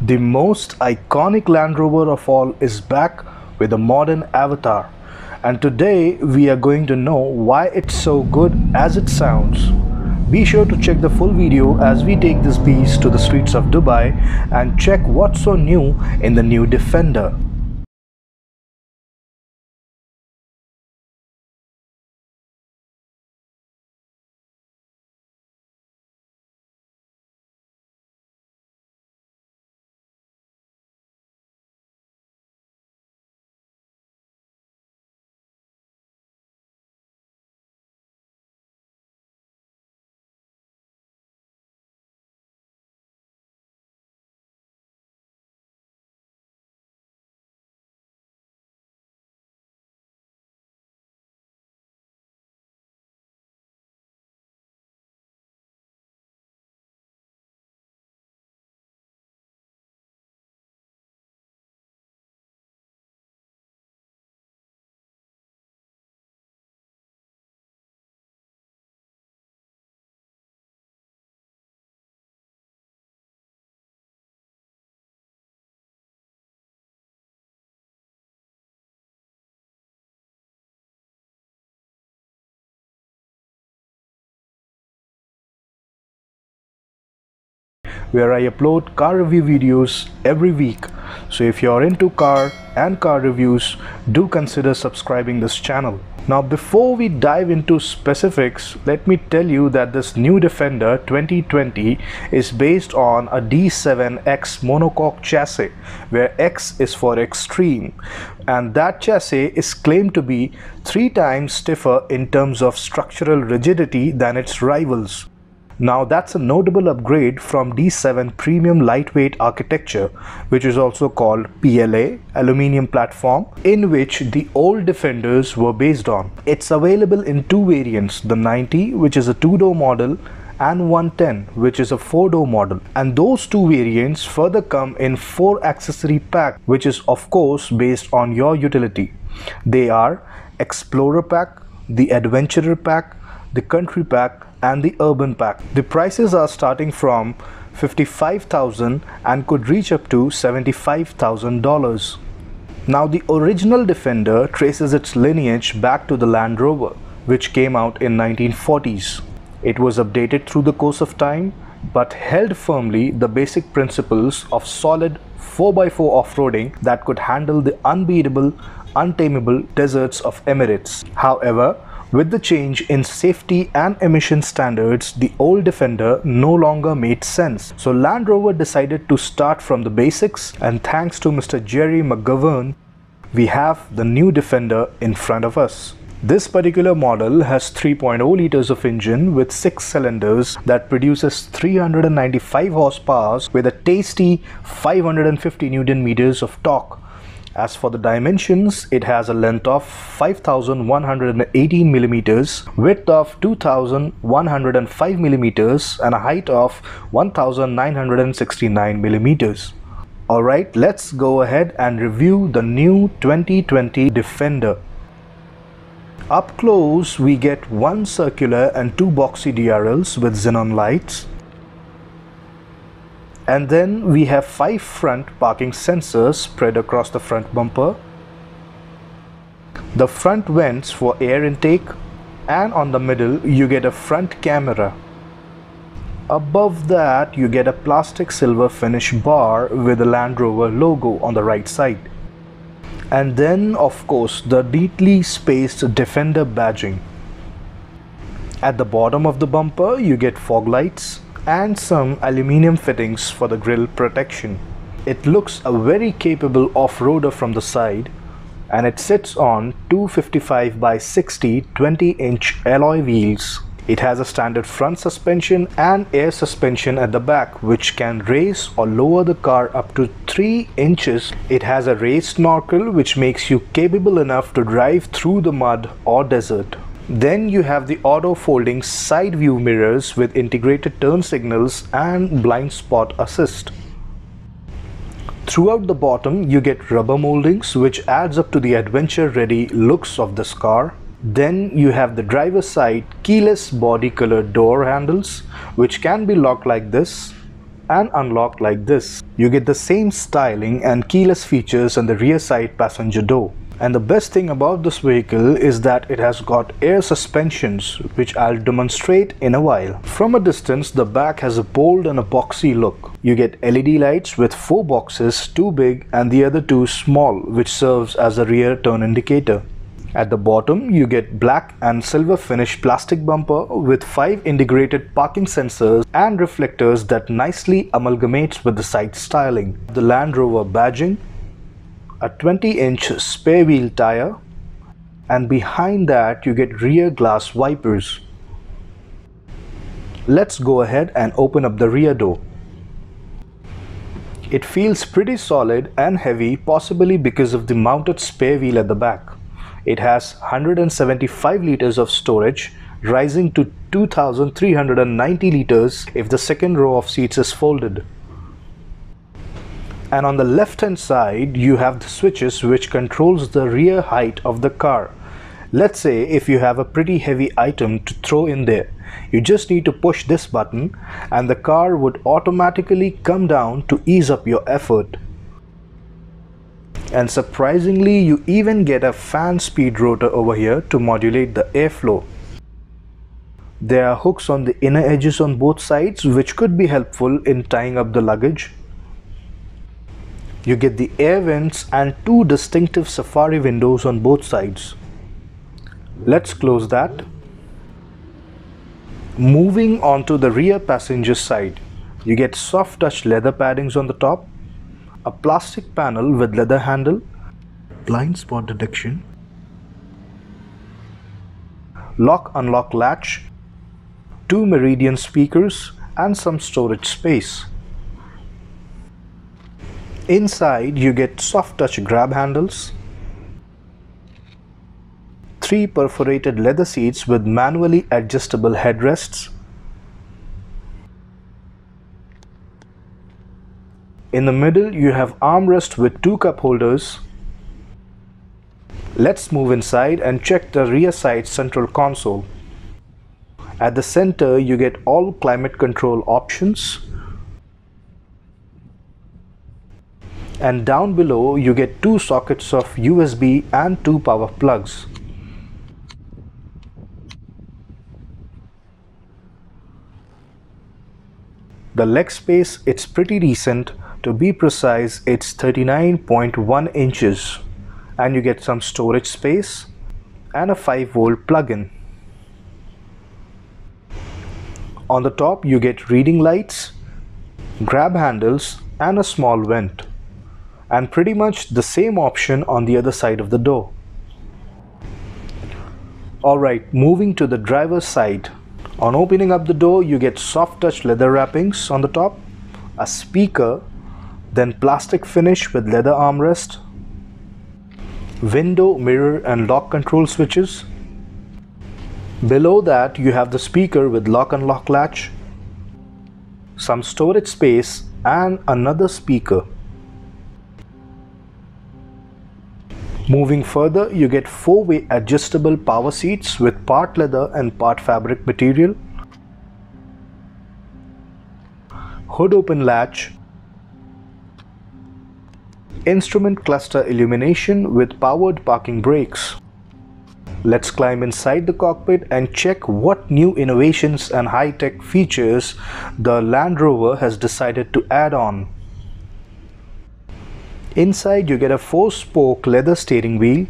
The most iconic Land Rover of all is back with a modern avatar, and today we are going to know why it's so good as it sounds. Be sure to check the full video as we take this beast to the streets of Dubai and check what's so new in the new Defender. Where I upload car review videos every week. So if you're into car and car reviews, do consider subscribing this channel. Now before we dive into specifics, let me tell you that this new Defender 2020 is based on a D7X monocoque chassis, where X is for extreme, and that chassis is claimed to be 3 times stiffer in terms of structural rigidity than its rivals. Now that's a notable upgrade from D7 premium lightweight architecture, which is also called PLA, aluminium platform, in which the old Defenders were based on. It's available in 2 variants, the 90, which is a 2-door model, and 110, which is a 4-door model. And those 2 variants further come in 4 accessory pack, which is of course based on your utility. They are Explorer pack, the Adventurer pack, the Country pack, and the Urban pack. The prices are starting from $55,000 and could reach up to $75,000. Now the original Defender traces its lineage back to the Land Rover, which came out in 1940s. It was updated through the course of time, but held firmly the basic principles of solid 4x4 off-roading that could handle the unbeatable, untamable deserts of Emirates. However, with the change in safety and emission standards, the old Defender no longer made sense. So Land Rover decided to start from the basics, and thanks to Mr. Jerry McGovern, we have the new Defender in front of us. This particular model has 3.0 liters of engine with 6 cylinders that produces 395 horsepower with a tasty 550 Newton meters of torque. As for the dimensions, it has a length of 5,118 millimeters, width of 2,105 millimeters, and a height of 1,969 millimeters. Alright, let's go ahead and review the new 2020 Defender. Up close, we get 1 circular and 2 boxy DRLs with xenon lights. And then we have 5 front parking sensors spread across the front bumper, the front vents for air intake, and on the middle you get a front camera. Above that you get a plastic silver finish bar with the Land Rover logo on the right side. And then of course the neatly spaced Defender badging. At the bottom of the bumper you get fog lights and some aluminium fittings for the grille protection. It looks a very capable off-roader from the side, and it sits on 255 by 60 20-inch alloy wheels. It has a standard front suspension and air suspension at the back, which can raise or lower the car up to 3 inches. It has a raised snorkel, which makes you capable enough to drive through the mud or desert. Then you have the auto folding side view mirrors with integrated turn signals and blind spot assist. Throughout the bottom you get rubber moldings, which adds up to the adventure ready looks of this car. Then you have the driver's side keyless body colored door handles, which can be locked like this, and unlock like this. You get the same styling and keyless features on the rear side passenger door. And the best thing about this vehicle is that it has got air suspensions, which I'll demonstrate in a while. From a distance, the back has a bold and a boxy look. You get LED lights with 4 boxes, 2 big and the other 2 small, which serves as a rear turn indicator. At the bottom, you get black and silver finished plastic bumper with 5 integrated parking sensors and reflectors that nicely amalgamates with the side styling. The Land Rover badging, a 20-inch spare wheel tire, and behind that you get rear glass wipers. Let's go ahead and open up the rear door. It feels pretty solid and heavy, possibly because of the mounted spare wheel at the back. It has 175 liters of storage, rising to 2,390 liters if the second row of seats is folded. And on the left hand side, you have the switches which controls the rear height of the car. Let's say if you have a pretty heavy item to throw in there, you just need to push this button and the car would automatically come down to ease up your effort. And surprisingly, you even get a fan speed rotor over here to modulate the airflow. There are hooks on the inner edges on both sides which could be helpful in tying up the luggage. You get the air vents and 2 distinctive safari windows on both sides. Let's close that. Moving on to the rear passenger side, you get soft touch leather paddings on the top, a plastic panel with leather handle, blind spot detection, lock unlock latch, 2 Meridian speakers and some storage space. Inside you get soft touch grab handles, 3 perforated leather seats with manually adjustable headrests. In the middle you have armrest with 2 cup holders. Let's move inside and check the rear side central console. At the center you get all climate control options. And down below you get 2 sockets of USB and 2 power plugs. The leg space, it's pretty decent. To be precise, it's 39.1 inches. And you get some storage space and a 5-volt plug-in. On the top you get reading lights, grab handles and a small vent. And pretty much the same option on the other side of the door. Alright, moving to the driver's side. On opening up the door, you get soft touch leather wrappings on the top, a speaker, then plastic finish with leather armrest, window, mirror and lock control switches. Below that you have the speaker with lock and lock latch, some storage space and another speaker. Moving further, you get 4-way adjustable power seats with part leather and part fabric material, hood open latch, instrument cluster illumination with powered parking brakes. Let's climb inside the cockpit and check what new innovations and high-tech features the Land Rover has decided to add on. Inside you get a 4-spoke leather steering wheel.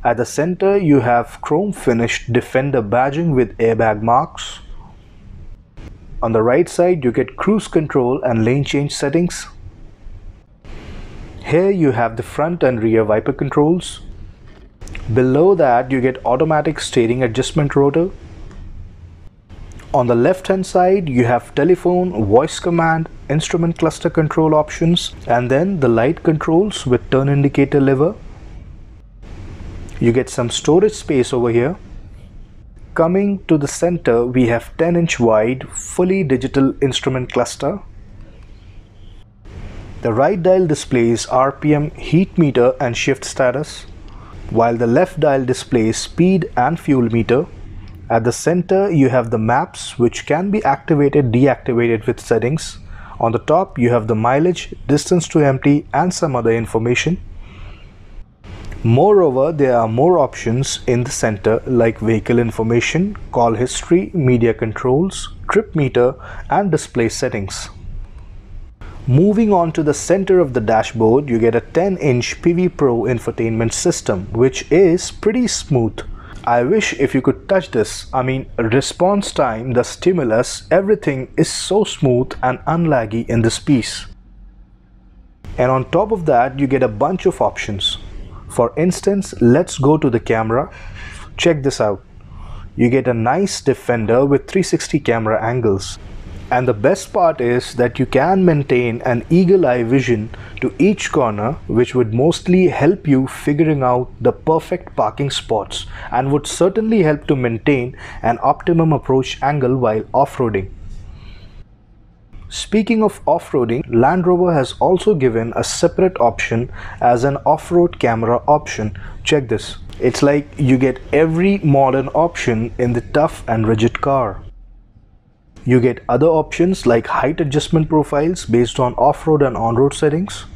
At the center you have chrome finished Defender badging with airbag marks. On the right side you get cruise control and lane change settings. Here you have the front and rear wiper controls. Below that you get automatic steering adjustment rotor. On the left hand side you have telephone, voice command, instrument cluster control options, and then the light controls with turn indicator lever. You get some storage space over here. Coming to the center, we have 10-inch wide fully digital instrument cluster. The right dial displays RPM, heat meter and shift status, while the left dial displays speed and fuel meter. At the center you have the maps which can be activated, deactivated with settings, On the top you have the mileage, distance to empty and some other information. Moreover, there are more options in the center like vehicle information, call history, media controls, trip meter and display settings. Moving on to the center of the dashboard, you get a 10-inch POV Pro infotainment system, which is pretty smooth. I wish if you could touch this. I mean, response time, the stimulus, everything is so smooth and unlaggy in this piece. And on top of that, you get a bunch of options. For instance, let's go to the camera. Check this out. You get a nice Defender with 360 camera angles. And the best part is that you can maintain an eagle-eye vision to each corner, which would mostly help you figuring out the perfect parking spots and would certainly help to maintain an optimum approach angle while off-roading. Speaking of off-roading, Land Rover has also given a separate option as an off-road camera option. Check this. It's like you get every modern option in the tough and rigid car. You get other options like height adjustment profiles based on off-road and on-road settings.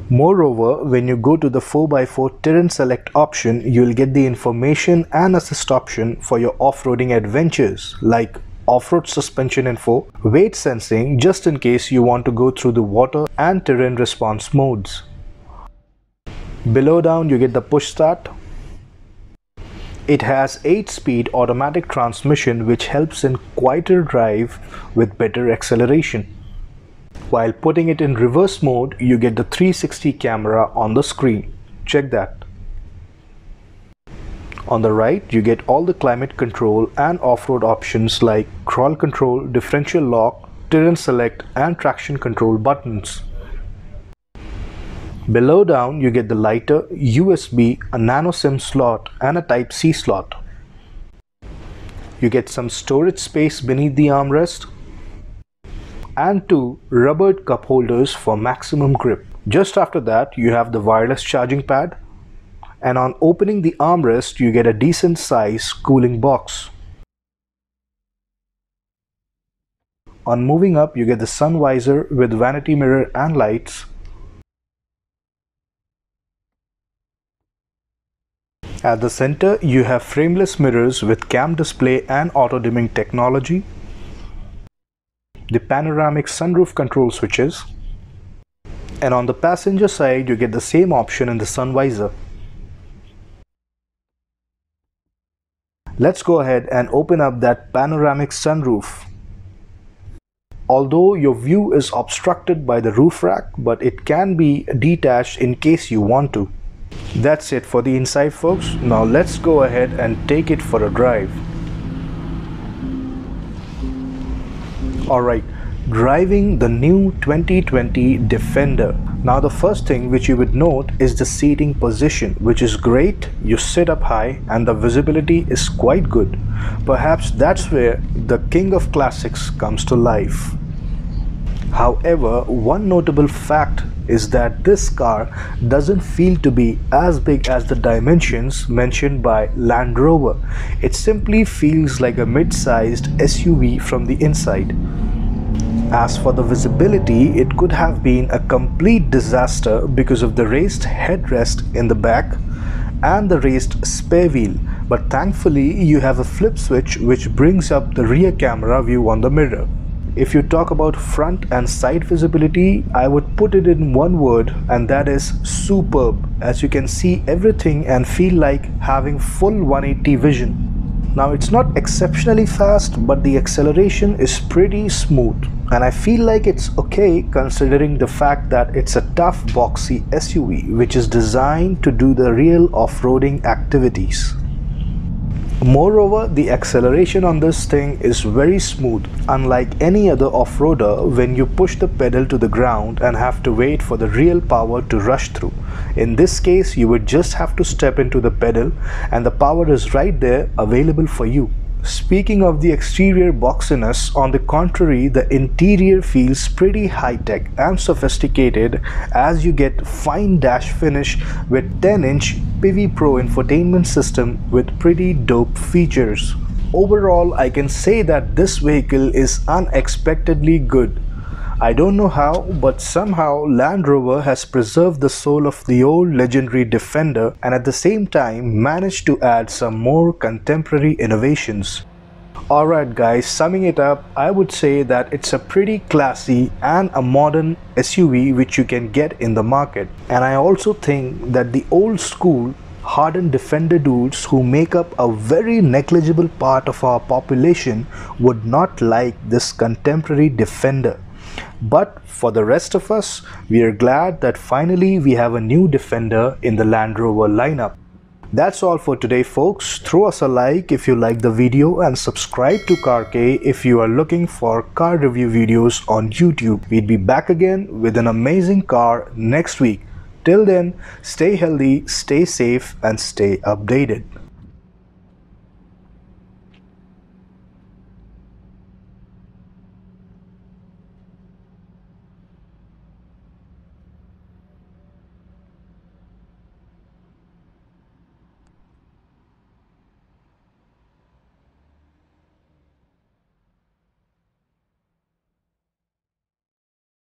Moreover, when you go to the 4x4 terrain select option, you'll get the information and assist option for your off-roading adventures like off-road suspension info, weight sensing just in case you want to go through the water, and terrain response modes. Below down you get the push start. It has 8-speed automatic transmission which helps in quieter drive with better acceleration. While putting it in reverse mode, you get the 360 camera on the screen. Check that. On the right, you get all the climate control and off-road options like crawl control, differential lock, terrain select and traction control buttons. Below down, you get the lighter, USB, a nano SIM slot and a Type-C slot. You get some storage space beneath the armrest and 2 rubbered cup holders for maximum grip. Just after that, you have the wireless charging pad, and on opening the armrest, you get a decent size cooling box. On moving up, you get the sun visor with vanity mirror and lights. At the center, you have frameless mirrors with cam display and auto dimming technology, the panoramic sunroof control switches, and on the passenger side, you get the same option in the sun visor. Let's go ahead and open up that panoramic sunroof. Although your view is obstructed by the roof rack, but it can be detached in case you want to. That's it for the inside, folks. Now let's go ahead and take it for a drive. Alright, driving the new 2020 Defender. Now the first thing which you would note is the seating position, which is great. You sit up high and the visibility is quite good. Perhaps that's where the king of classics comes to life. However, one notable fact is that this car doesn't feel to be as big as the dimensions mentioned by Land Rover. It simply feels like a mid-sized SUV from the inside. As for the visibility, it could have been a complete disaster because of the raised headrest in the back and the raised spare wheel, but thankfully you have a flip switch which brings up the rear camera view on the mirror. If you talk about front and side visibility, I would put it in one word, and that is superb, as you can see everything and feel like having full 180 vision. Now it's not exceptionally fast, but the acceleration is pretty smooth, and I feel like it's okay considering the fact that it's a tough boxy SUV which is designed to do the real off-roading activities. Moreover, the acceleration on this thing is very smooth, unlike any other off-roader when you push the pedal to the ground and have to wait for the real power to rush through. In this case, you would just have to step into the pedal and the power is right there available for you. Speaking of the exterior boxiness, on the contrary, the interior feels pretty high-tech and sophisticated as you get fine dash finish with 10-inch POV Pro infotainment system with pretty dope features. Overall, I can say that this vehicle is unexpectedly good. I don't know how, but somehow Land Rover has preserved the soul of the old legendary Defender and at the same time managed to add some more contemporary innovations. Alright guys, summing it up, I would say that it's a pretty classy and a modern SUV which you can get in the market. And I also think that the old school hardened Defender dudes who make up a very negligible part of our population would not like this contemporary Defender. But for the rest of us, we are glad that finally we have a new Defender in the Land Rover lineup. That's all for today folks. Throw us a like if you like the video and subscribe to CarK if you are looking for car review videos on YouTube. We'll be back again with an amazing car next week. Till then, stay healthy, stay safe and stay updated.